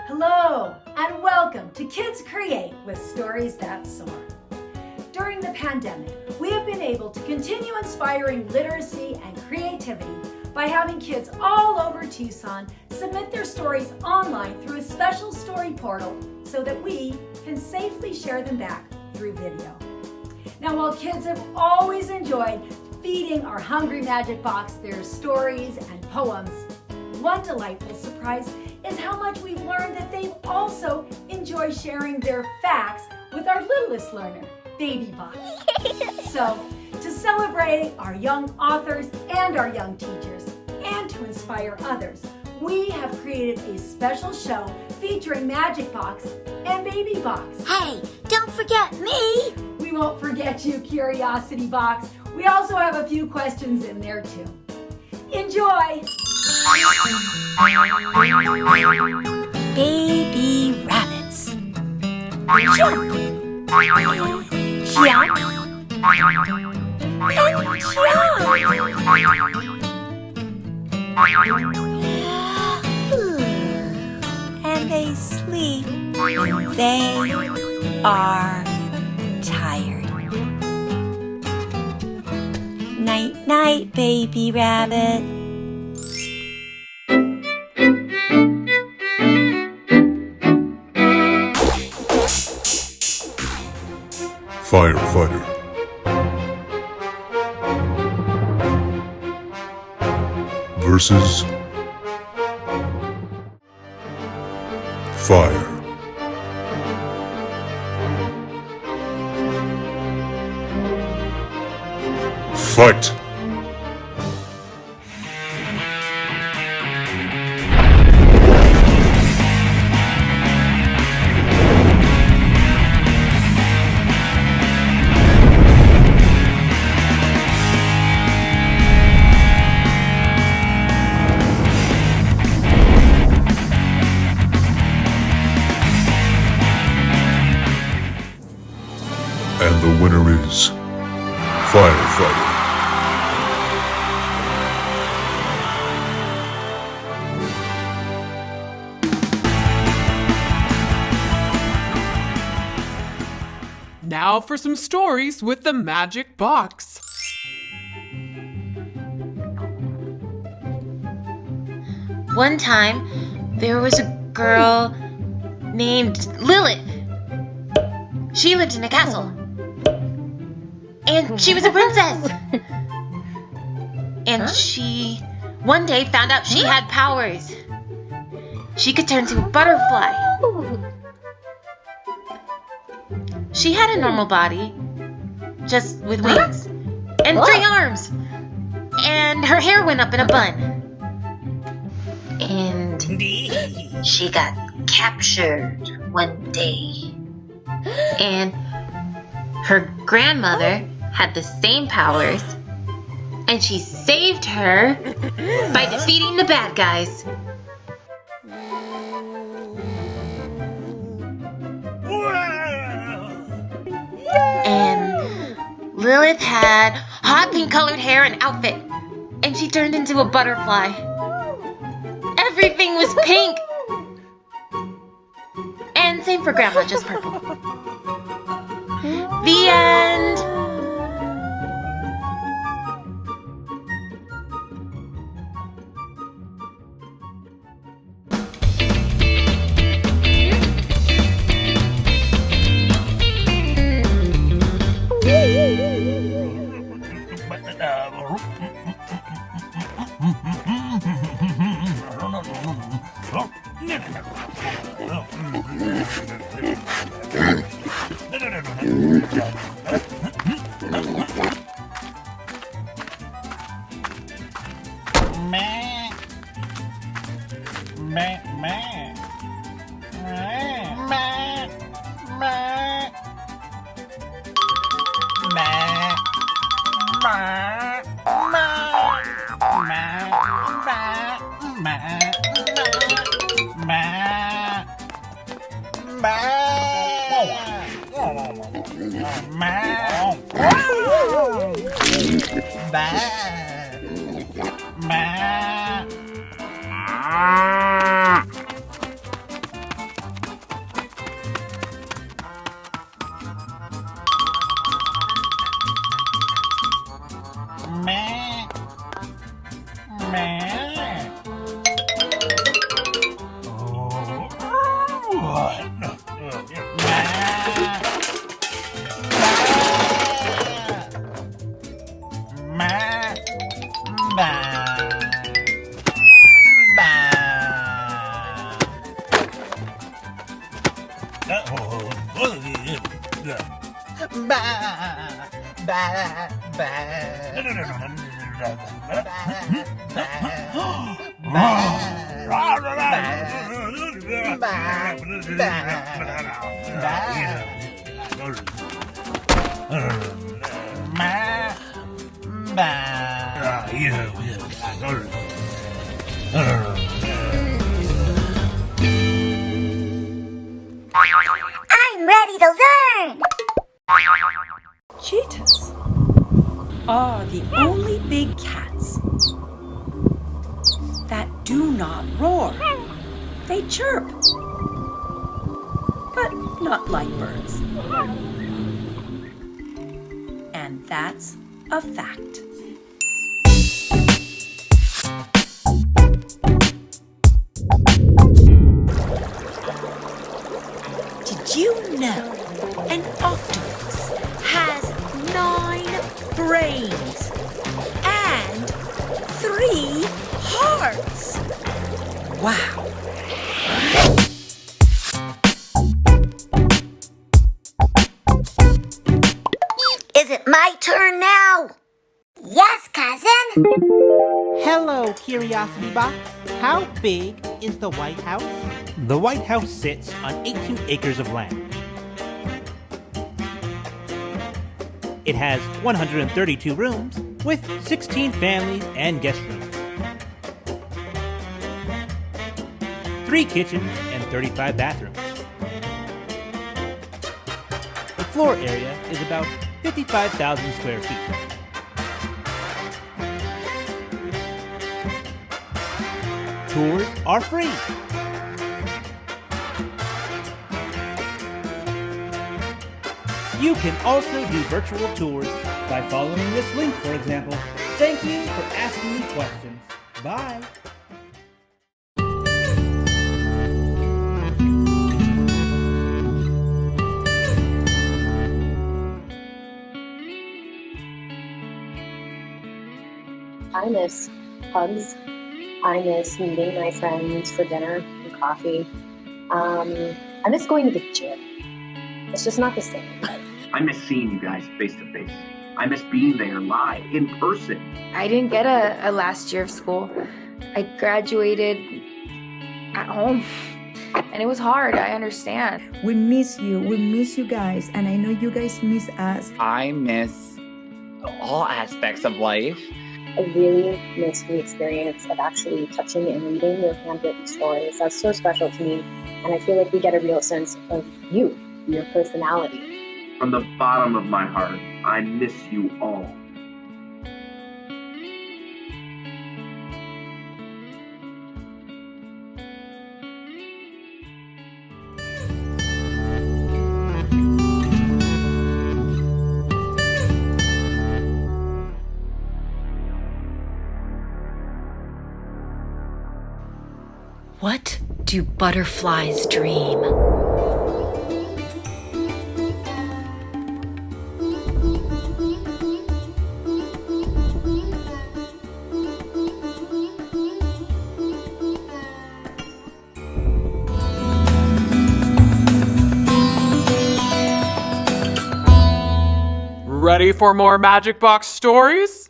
Hello, and welcome to Kids Create with Stories That Soar. During the pandemic, we have been able to continue inspiring literacy and creativity by having kids all over Tucson submit their stories online through a special story portal so that we can safely share them back through video. Now, while kids have always enjoyed feeding our hungry magic box their stories and poems, one delightful surprise is how much we've learned that they also enjoy sharing their facts with our littlest learner, Baby Box. So, to celebrate our young authors and our young teachers, and to inspire others, we have created a special show featuring Magic Box and Baby Box. Hey, don't forget me! We won't forget you, Curiosity Box. We also have a few questions in there too. Enjoy! Baby rabbits. Jump! Jump! And they sleep when they are tired. Night, night, baby rabbit. Firefighter. Versus fire. Fight. And the winner is Firefighter. Now for some stories with the Magic Box. One time, there was a girl named Lilith. She lived in a castle. And she was a princess. And she, one day, found out she had powers. She could turn into a butterfly. She had a normal body, just with wings, and 3 arms. And her hair went up in a bun. And she got captured one day. And her grandmother had the same powers, and she saved her by defeating the bad guys. And Lilith had hot pink colored hair and outfit, and she turned into a butterfly. Everything was pink. And same for Grandma, just purple. The end. I'm ready to learn. Cheetahs are the only big cats that do not roar. They chirp, but not like birds. And that's a fact. Did you know an octopus has 9 brains and 3 hearts? Wow. Is it my turn now? Yes, cousin. Hello, Curiosity Box. How big is the White House? The White House sits on 18 acres of land. It has 132 rooms with 16 families and guest rooms, 3 kitchens and 35 bathrooms. The floor area is about 55,000 square feet. Tours are free. You can also do virtual tours by following this link, for example. Thank you for asking me questions. Bye. I miss hugs. I miss meeting my friends for dinner and coffee. I miss going to the gym. It's just not the same. I miss seeing you guys face to face. I miss being there live, in person. I didn't get a last year of school. I graduated at home. And it was hard, I understand. We miss you guys, and I know you guys miss us. I miss all aspects of life. I really miss the experience of actually touching and reading your handwritten stories. That's so special to me, and I feel like we get a real sense of you, your personality. From the bottom of my heart, I miss you all. What do butterflies dream? Ready for more Magic Box stories?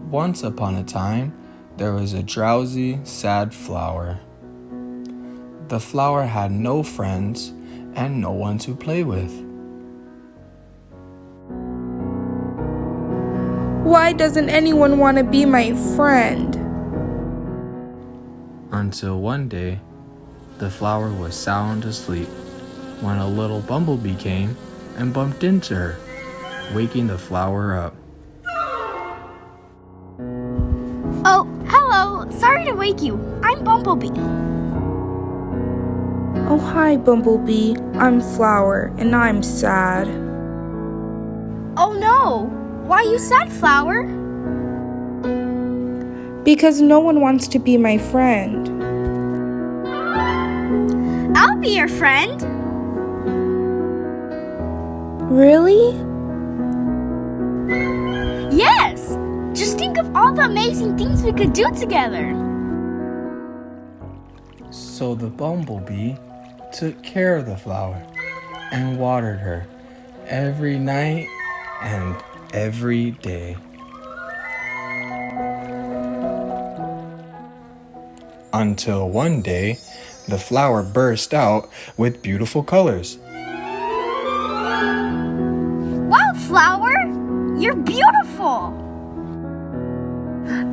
Once upon a time, there was a drowsy, sad flower. The flower had no friends and no one to play with. Why doesn't anyone want to be my friend? Until one day, the flower was sound asleep when a little bumblebee came and bumped into her, waking the flower up. Oh, hello. Sorry to wake you. I'm Bumblebee. Oh, hi, Bumblebee. I'm Flower, and I'm sad. Oh no. Why you sad, Flower? Because no one wants to be my friend. I'll be your friend. Really? Yes. Just think of all the amazing things we could do together. So the bumblebee took care of the flower and watered her every night and every day. Until one day, the flower burst out with beautiful colors. Wow, Flower! You're beautiful!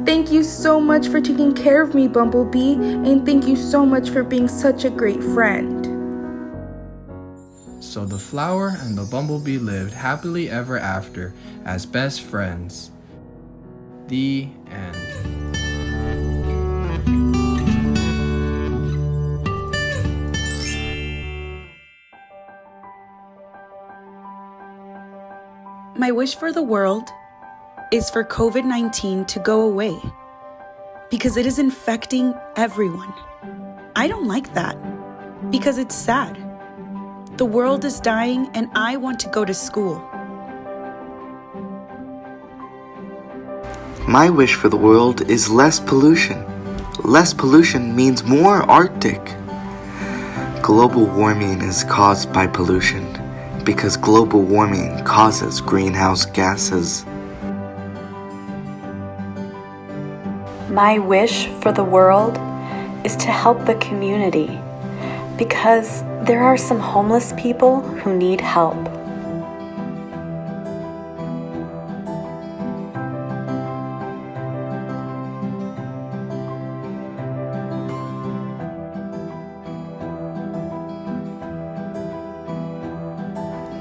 Thank you so much for taking care of me, Bumblebee, and thank you so much for being such a great friend. So the flower and the bumblebee lived happily ever after as best friends. The end. My wish for the world is for COVID-19 to go away because it is infecting everyone. I don't like that because it's sad. The world is dying and I want to go to school. My wish for the world is less pollution. Less pollution means more Arctic. Global warming is caused by pollution because global warming causes greenhouse gases. My wish for the world is to help the community because there are some homeless people who need help.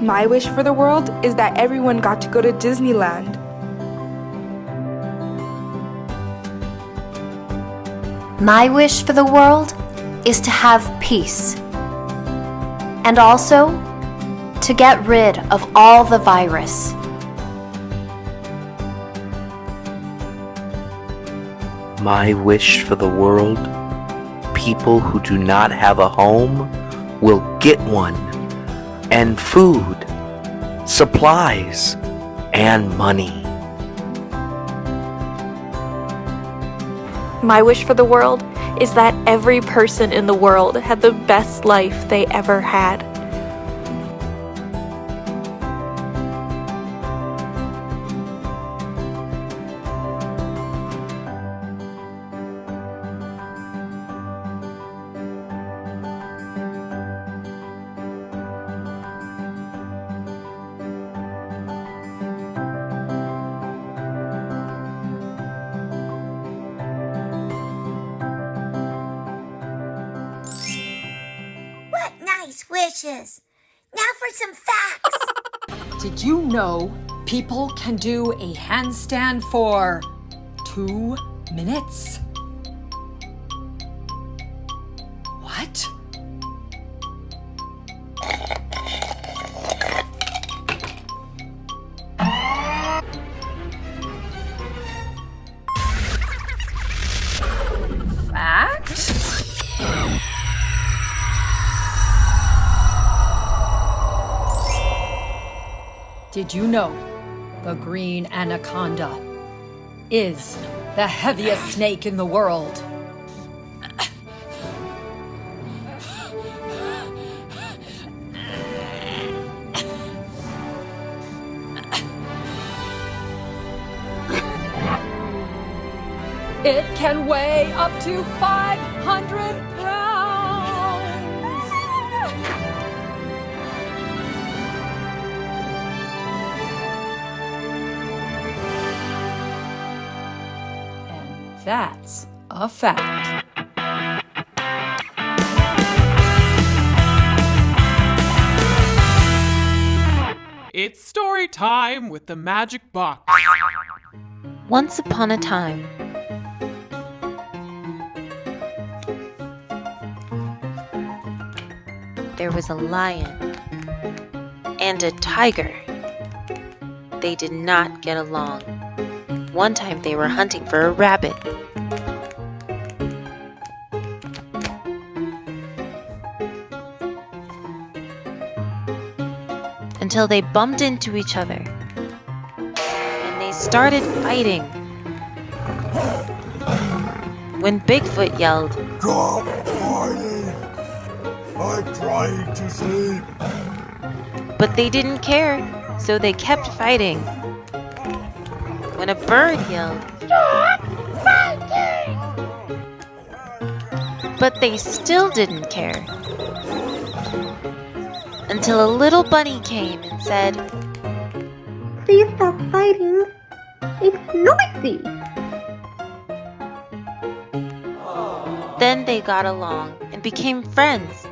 My wish for the world is that everyone got to go to Disneyland. My wish for the world is to have peace. And also, to get rid of all the virus. My wish for the world, people who do not have a home will get one, and food, supplies, and money. My wish for the world is that every person in the world had the best life they ever had. Nice wishes. Now for some facts. Did you know people can do a handstand for 2 minutes? What? Fact? Did you know the green anaconda is the heaviest snake in the world? It can weigh up to 500 pounds. And that's a fact. It's story time with the magic box. Once upon a time, there was a lion and a tiger. They did not get along. One time they were hunting for a rabbit. Until they bumped into each other. And they started fighting. when Bigfoot yelled, Stop fighting! I'm trying to sleep. but they didn't care, so they kept fighting. When a bird yelled, Stop fighting! but they still didn't care. Until a little bunny came and said, Please stop fighting. It's noisy. Then they got along and became friends.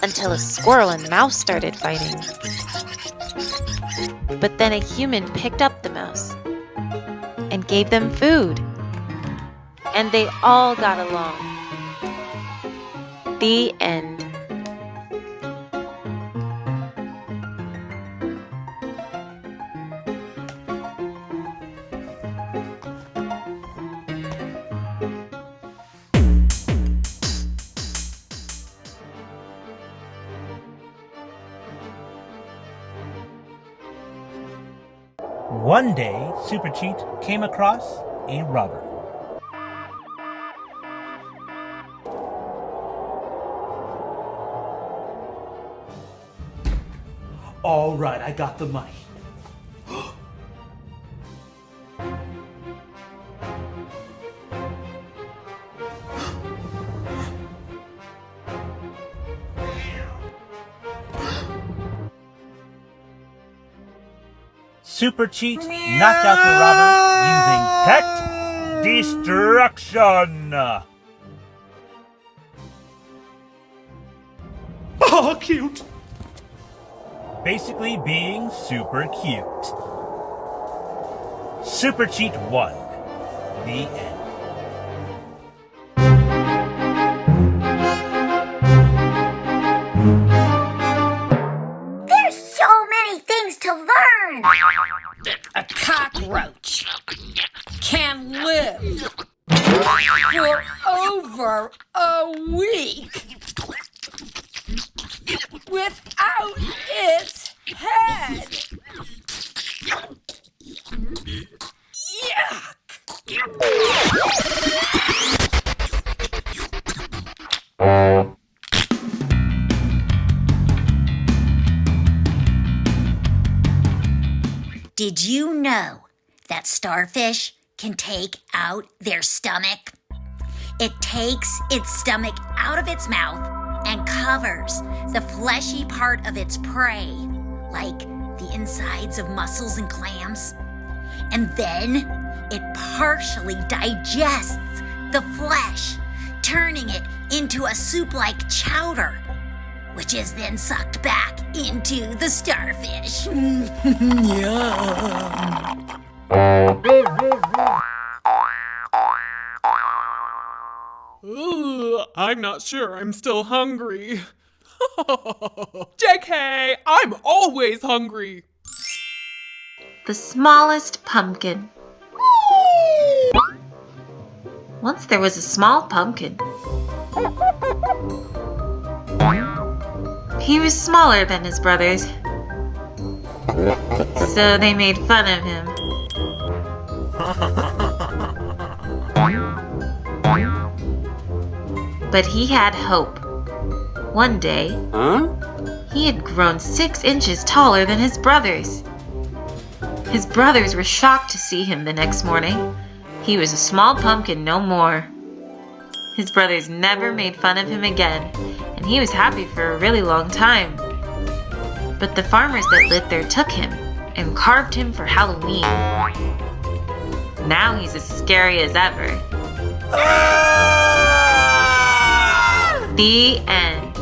Until a squirrel and mouse started fighting. But then a human picked up the mouse and gave them food. And they all got along. The end. One day, Super Cheat came across a robber. All right, I got the money. Super Cheat knocked out the robber using Pet Destruction. Oh, cute. Basically being super cute. Super Cheat won. The end. There's so many things to learn. A cockroach can live for over a week without its head. Yuck! Did you know that starfish can take out their stomach? It takes its stomach out of its mouth and covers the fleshy part of its prey, like the insides of mussels and clams. And then it partially digests the flesh, turning it into a soup-like chowder, which is then sucked back into the starfish. Yum. Ugh, I'm not sure I'm still hungry. JK, I'm always hungry. The smallest pumpkin. Once there was a small pumpkin. He was smaller than his brothers, so they made fun of him. But he had hope. One day, he had grown 6 inches taller than his brothers. His brothers were shocked to see him the next morning. He was a small pumpkin no more. His brothers never made fun of him again, and he was happy for a really long time. But the farmers that lived there took him and carved him for Halloween. Now he's as scary as ever. The end.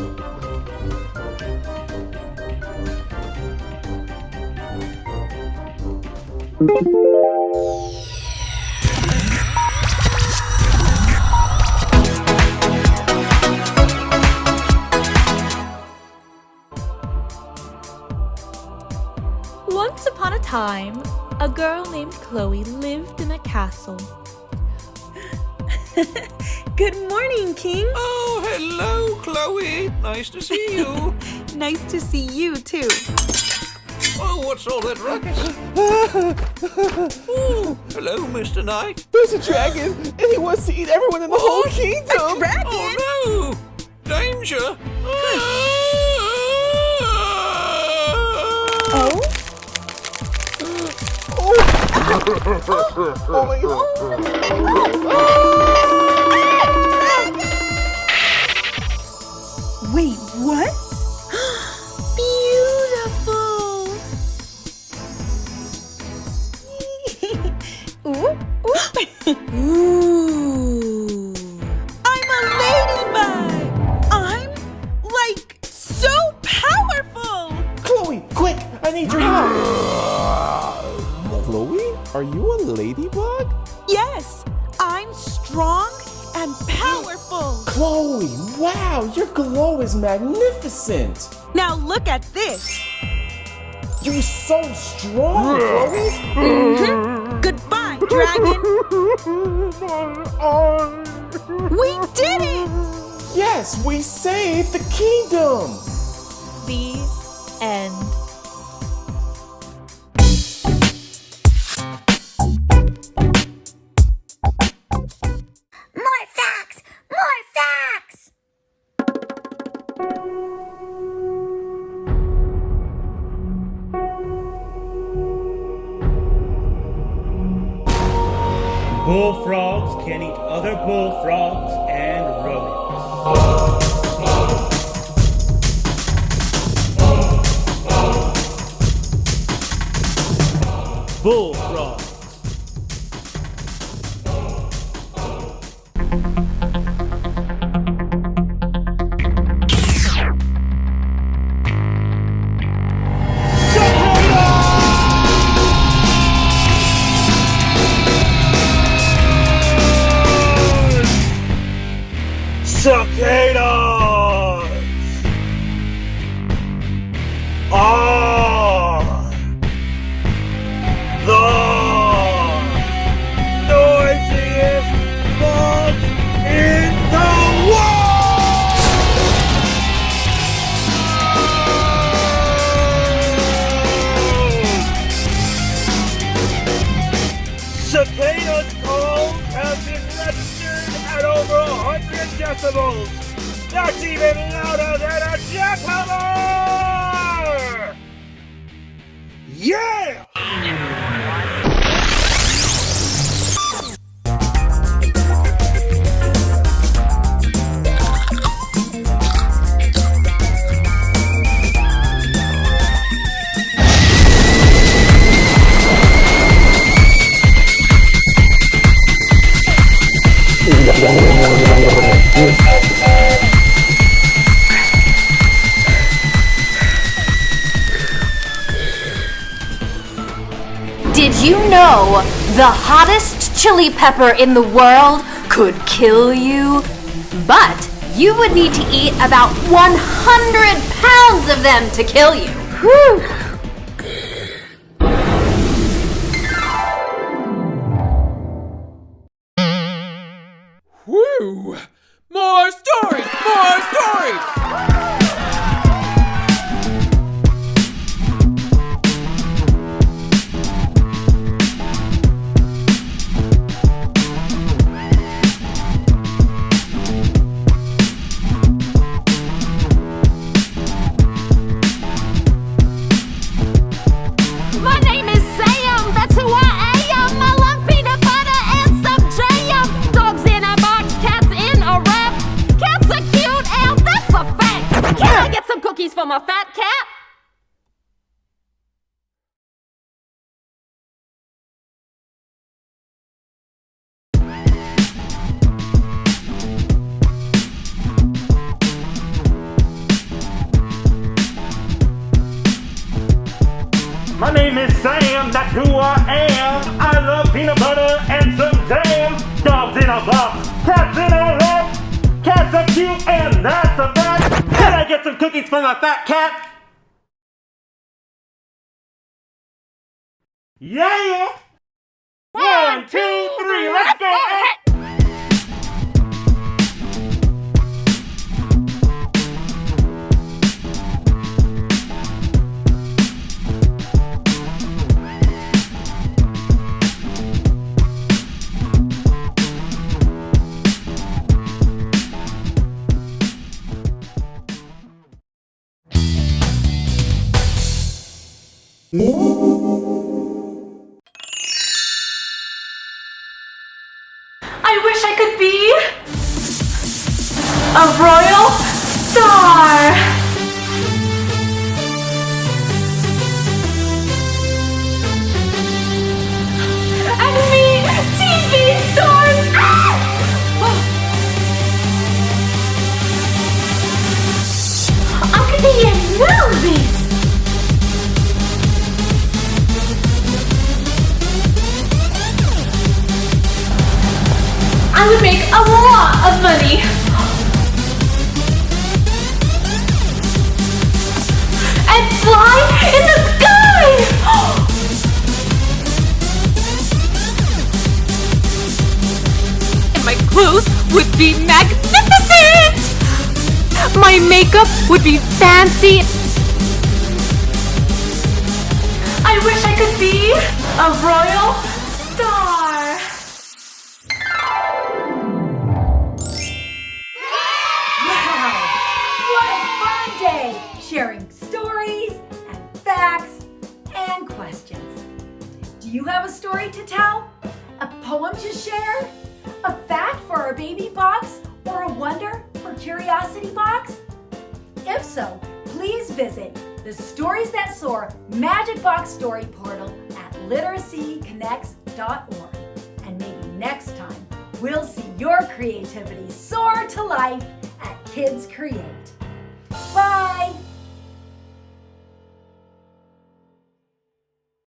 Once upon a time, a girl named Chloe lived in a castle. Good morning, King. Oh, hello, Chloe. Nice to see you. Nice to see you, too. Oh, Whoa, what's all that ruckus? Ooh, hello, Mr. Knight. There's a dragon, and he wants to eat everyone in the whole kingdom. A dragon? Oh, no! Danger! Oh? Oh my God. Wait, what? Beautiful! Ooh, ooh. I'm a ladybug! I'm, like, so powerful! Chloe, quick! I need your help! Chloe, are you a ladybug? Yes, I'm strong and powerful. Chloe, wow, your glow is magnificent. Now look at this. You're so strong, Chloe. Mm-hmm. Goodbye, dragon. We did it! Yes, we saved the kingdom. The end. More facts! More facts! Bullfrogs can eat other bullfrogs and rodents. Bullfrogs. Cicadas are the noisiest bugs in the world! Cicadas' calls have been registered at over 100 decibels. That's even louder than a jackhammer! Yeah! Did you know the hottest chili pepper in the world could kill you? But you would need to eat about 100 pounds of them to kill you. Whew. Whew! More stories! More stories! My name is Sam, that's who I am. I love peanut butter and some jam. Dogs in a box, cats in a wrap. Cats are cute and that's a fact. Can I get some cookies for my fat cat? My name is Sam, that's who I am. I love peanut butter and some jam. Dogs in a box, cats in a wrap. Cats are cute and that's a fact. Can I get some cookies for my fat cat? Yeah! 1, 2, 3, let's go! I wish I could be a royal star. And me, TV stars. I could be in movies. I would make a lot of money. And fly in the sky. And my clothes would be magnificent. My makeup would be fancy. I wish I could be a royal star. Sharing stories and facts and questions. Do you have a story to tell? A poem to share? A fact for our baby box? Or a wonder for Curiosity Box? If so, please visit the Stories That Soar Magic Box Story Portal at literacyconnects.org. And maybe next time we'll see your creativity soar to life at Kids Create. Bye!